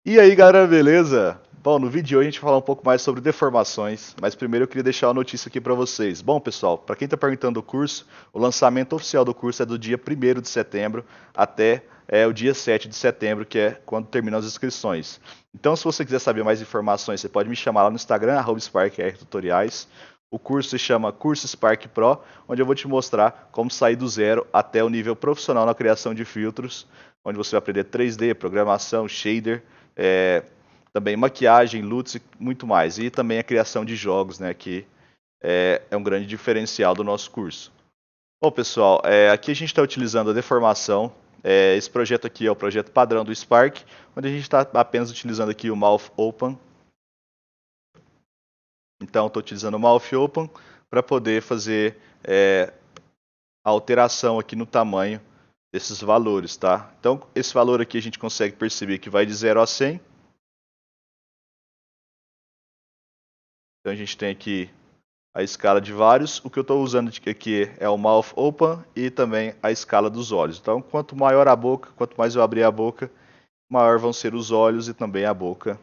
E aí, galera, beleza? Bom, no vídeo de hoje a gente vai falar um pouco mais sobre deformações, mas primeiro eu queria deixar uma notícia aqui para vocês. Bom, pessoal, para quem está perguntando do curso, o lançamento oficial do curso é do dia 1º de setembro até o dia 7 de setembro, que é quando terminam as inscrições. Então, se você quiser saber mais informações, você pode me chamar lá no Instagram, @SparkRTutoriais. O curso se chama Curso Spark Pro, onde eu vou te mostrar como sair do zero até o nível profissional na criação de filtros, onde você vai aprender 3D, programação, shader, é, também maquiagem, LUTs e muito mais. E também a criação de jogos, né, que é um grande diferencial do nosso curso. Bom, pessoal, aqui a gente está utilizando a deformação. Esse projeto aqui é o projeto padrão do Spark, onde a gente está apenas utilizando aqui o Mouth Open. Então, estou utilizando o Mouth Open para poder fazer a alteração aqui no tamanho desses valores, tá? Então, esse valor aqui a gente consegue perceber que vai de 0 a 100. Então, a gente tem aqui a escala de vários. O que eu estou usando aqui é o Mouth Open e também a escala dos olhos. Então, quanto maior a boca, quanto mais eu abrir a boca, maior vão ser os olhos e também a boca.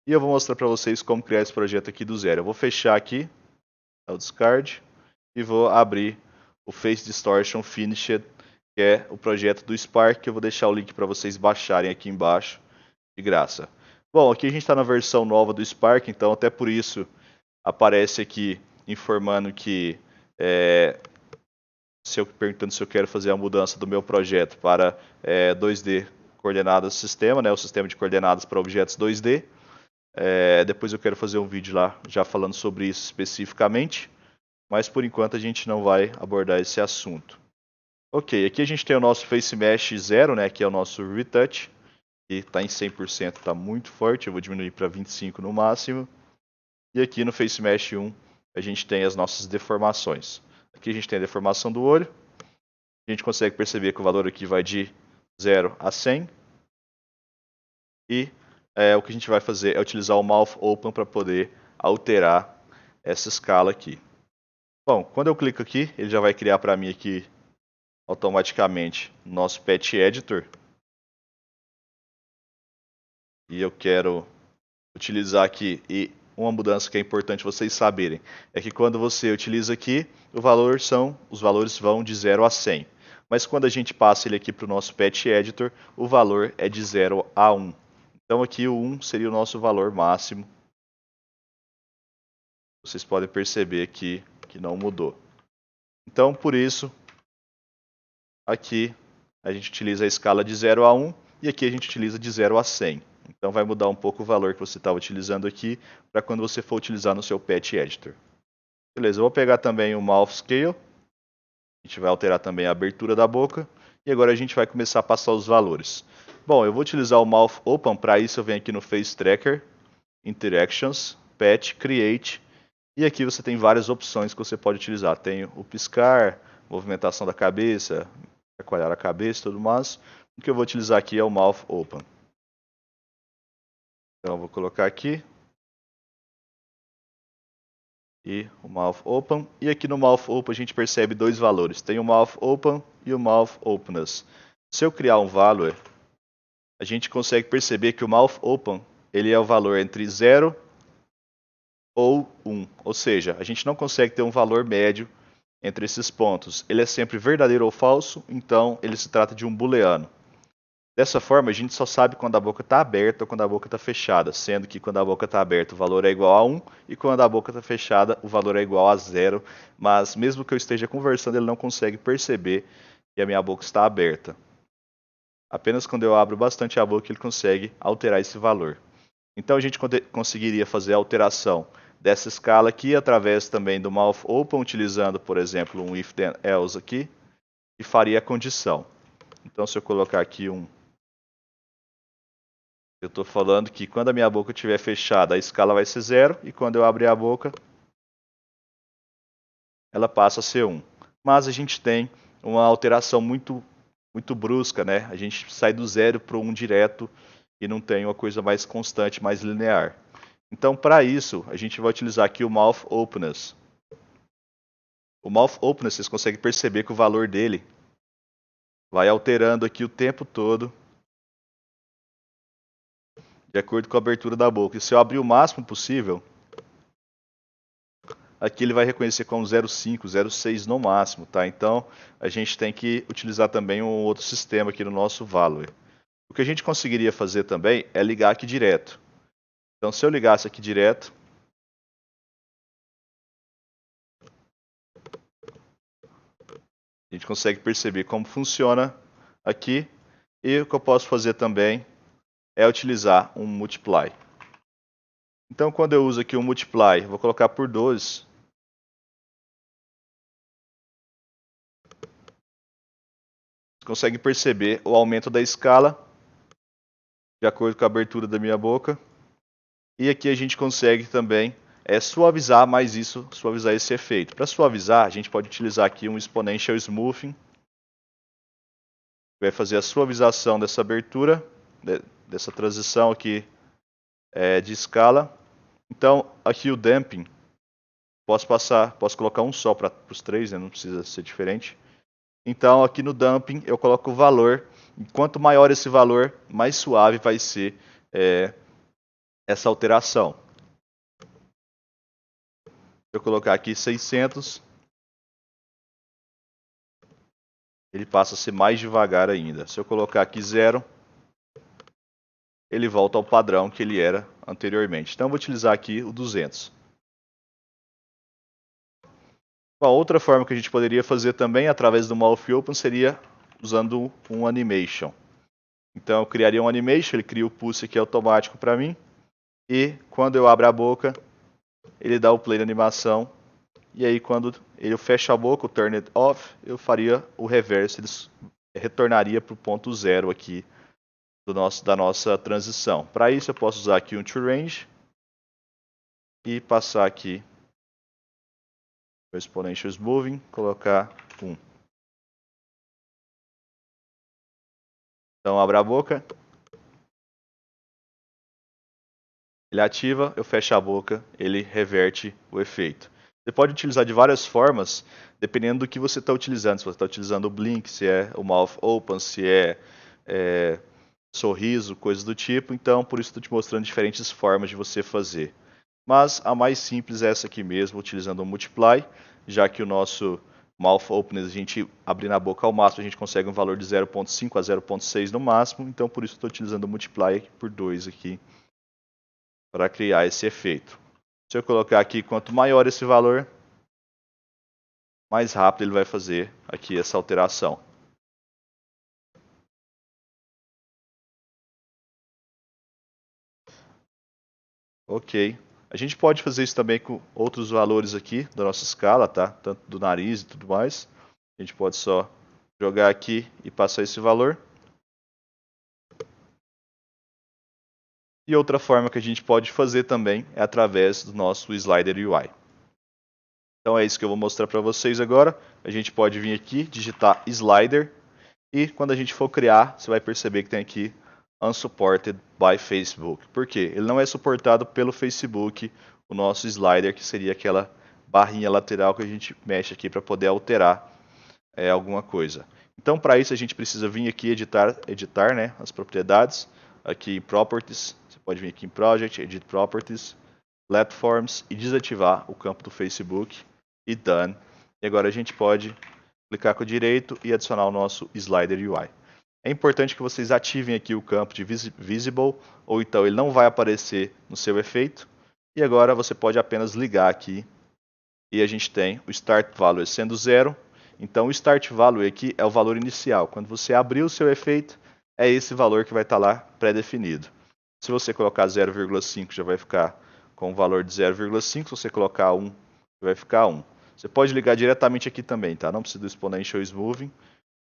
E eu vou mostrar para vocês como criar esse projeto aqui do zero. Eu vou fechar aqui o Discard e vou abrir o Face Distortion Finished, que é o projeto do Spark, que eu vou deixar o link para vocês baixarem aqui embaixo, de graça. Bom, aqui a gente está na versão nova do Spark, então até por isso aparece aqui informando que perguntando se eu quero fazer a mudança do meu projeto para 2D coordenadas sistema, né, o sistema de coordenadas para objetos 2D. Depois eu quero fazer um vídeo lá já falando sobre isso especificamente, mas por enquanto a gente não vai abordar esse assunto. Ok, aqui a gente tem o nosso Face Mesh 0, né, que é o nosso Retouch, que está em 100%, está muito forte, eu vou diminuir para 25 no máximo. E aqui no Face Mesh 1 a gente tem as nossas deformações. Aqui a gente tem a deformação do olho. A gente consegue perceber que o valor aqui vai de 0 a 100. E o que a gente vai fazer é utilizar o Mouth Open para poder alterar essa escala aqui. Bom, quando eu clico aqui, ele já vai criar para mim aqui automaticamente o nosso Patch Editor. E eu quero utilizar aqui, e uma mudança que é importante vocês saberem, é que quando você utiliza aqui, os valores vão de 0 a 100. Mas quando a gente passa ele aqui para o nosso Patch Editor, o valor é de 0 a 1. Então aqui o 1 seria o nosso valor máximo. Vocês podem perceber aqui que não mudou. Então por isso, aqui a gente utiliza a escala de 0 a 1 e aqui a gente utiliza de 0 a 100. Então vai mudar um pouco o valor que você estava utilizando aqui para quando você for utilizar no seu Patch Editor. Beleza, eu vou pegar também o Mouth Scale. A gente vai alterar também a abertura da boca. E agora a gente vai começar a passar os valores. Bom, eu vou utilizar o Mouth Open. Para isso eu venho aqui no Face Tracker, Interactions, Patch, Create. E aqui você tem várias opções que você pode utilizar. Tem o piscar, movimentação da cabeça, chacoalhar a cabeça e tudo mais. O que eu vou utilizar aqui é o Mouth Open. Então eu vou colocar aqui. E o Mouth Open. E aqui no Mouth Open a gente percebe dois valores. Tem o Mouth Open e o Mouth Openness. Se eu criar um valor, a gente consegue perceber que o Mouth Open ele é o valor entre 0 ou 1. Ou seja, a gente não consegue ter um valor médio entre esses pontos. Ele é sempre verdadeiro ou falso, então ele se trata de um booleano. Dessa forma, a gente só sabe quando a boca está aberta ou quando a boca está fechada, sendo que quando a boca está aberta o valor é igual a 1 e quando a boca está fechada o valor é igual a 0, mas mesmo que eu esteja conversando ele não consegue perceber que a minha boca está aberta. Apenas quando eu abro bastante a boca ele consegue alterar esse valor. Então a gente conseguiria fazer a alteração dessa escala aqui através também do Mouth Open, utilizando por exemplo um if then else aqui, e faria a condição. Então se eu colocar aqui eu estou falando que quando a minha boca estiver fechada, a escala vai ser 0, e quando eu abrir a boca, ela passa a ser 1. Mas a gente tem uma alteração muito brusca, né? A gente sai do 0 para o 1 direto e não tem uma coisa mais constante, mais linear. Então, para isso, a gente vai utilizar aqui o Mouth Openness. O Mouth Openness, vocês conseguem perceber que o valor dele vai alterando aqui o tempo todo. de acordo com a abertura da boca. E se eu abrir o máximo possível, aqui ele vai reconhecer como 0,5, 0,6 no máximo, tá? Então, a gente tem que utilizar também um outro sistema aqui no nosso value. O que a gente conseguiria fazer também é ligar aqui direto. Então, se eu ligasse aqui direto, a gente consegue perceber como funciona aqui. E o que eu posso fazer também é utilizar um multiply. Então, quando eu uso aqui um multiply, vou colocar por 12. Você consegue perceber o aumento da escala de acordo com a abertura da minha boca. E aqui a gente consegue também suavizar mais isso, suavizar esse efeito. Para suavizar, a gente pode utilizar aqui um exponential smoothing. Vai fazer a suavização dessa abertura, dessa transição aqui de escala. Então, aqui o damping, posso colocar um só para os três, né? Não precisa ser diferente. Então, aqui no damping, eu coloco o valor. E quanto maior esse valor, mais suave vai ser essa alteração. Se eu colocar aqui 600, ele passa a ser mais devagar ainda. Se eu colocar aqui 0, ele volta ao padrão que ele era anteriormente. Então, eu vou utilizar aqui o 200. Uma outra forma que a gente poderia fazer também através do Mouth Open seria usando um animation. Então eu criaria um animation, ele cria o pulse aqui automático para mim. E quando eu abro a boca, ele dá o play na animação. E aí quando ele fecha a boca, o turn it off, eu faria o reverse, ele retornaria para o ponto 0 aqui da nossa transição. Para isso eu posso usar aqui um toRange e passar aqui o exponential smoothing, colocar 1. Então abra a boca, ele ativa, eu fecho a boca, ele reverte o efeito. Você pode utilizar de várias formas, dependendo do que você está utilizando. Se você está utilizando o blink, se é o mouth open, se é sorriso, coisas do tipo. Então, por isso estou te mostrando diferentes formas de você fazer. Mas a mais simples é essa aqui mesmo, utilizando o multiply, já que o nosso mouth openness, a gente abrindo a boca ao máximo, a gente consegue um valor de 0.5 a 0.6 no máximo. Então, por isso estou utilizando o multiply por 2 aqui, para criar esse efeito. Se eu colocar aqui, quanto maior esse valor, mais rápido ele vai fazer aqui essa alteração. Ok. A gente pode fazer isso também com outros valores aqui da nossa escala, tá? Tanto do nariz e tudo mais. A gente pode só jogar aqui e passar esse valor. E outra forma que a gente pode fazer também é através do nosso Slider UI. Então é isso que eu vou mostrar para vocês agora. A gente pode vir aqui, digitar Slider. E quando a gente for criar, você vai perceber que tem aqui Unsupported by Facebook. Por quê? Ele não é suportado pelo Facebook, o nosso slider, que seria aquela barrinha lateral que a gente mexe aqui para poder alterar alguma coisa. Então, para isso, a gente precisa vir aqui editar né, as propriedades. Aqui em Properties, você pode vir aqui em Project, Edit Properties, Platforms e desativar o campo do Facebook e Done. E agora a gente pode clicar com o direito e adicionar o nosso Slider UI. É importante que vocês ativem aqui o campo de Visible, ou então ele não vai aparecer no seu efeito. E agora você pode apenas ligar aqui e a gente tem o Start Value sendo 0. Então o Start Value aqui é o valor inicial. Quando você abrir o seu efeito, é esse valor que vai estar lá pré-definido. Se você colocar 0,5 já vai ficar com o valor de 0,5, se você colocar 1 vai ficar 1. Você pode ligar diretamente aqui também, tá? Não precisa do Exponential Smoothing,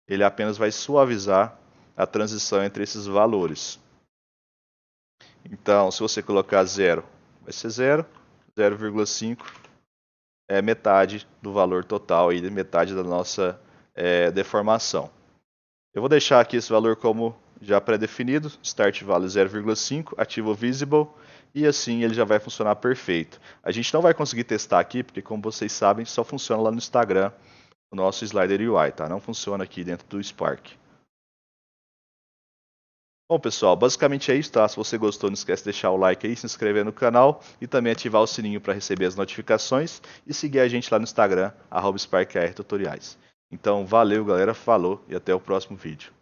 ele apenas vai suavizar a transição entre esses valores. Então, se você colocar 0, vai ser 0, 0,5 é metade do valor total, aí, metade da nossa deformação. Eu vou deixar aqui esse valor como já pré-definido, Start Value 0,5, ativo o Visible, e assim ele já vai funcionar perfeito. A gente não vai conseguir testar aqui, porque como vocês sabem, só funciona lá no Instagram, o nosso Slider UI, tá? Não funciona aqui dentro do Spark. Bom, pessoal, basicamente é isso, tá? Se você gostou, não esquece de deixar o like aí, se inscrever no canal e também ativar o sininho para receber as notificações e seguir a gente lá no Instagram, @SparkARTutoriais. Então, valeu, galera, falou e até o próximo vídeo.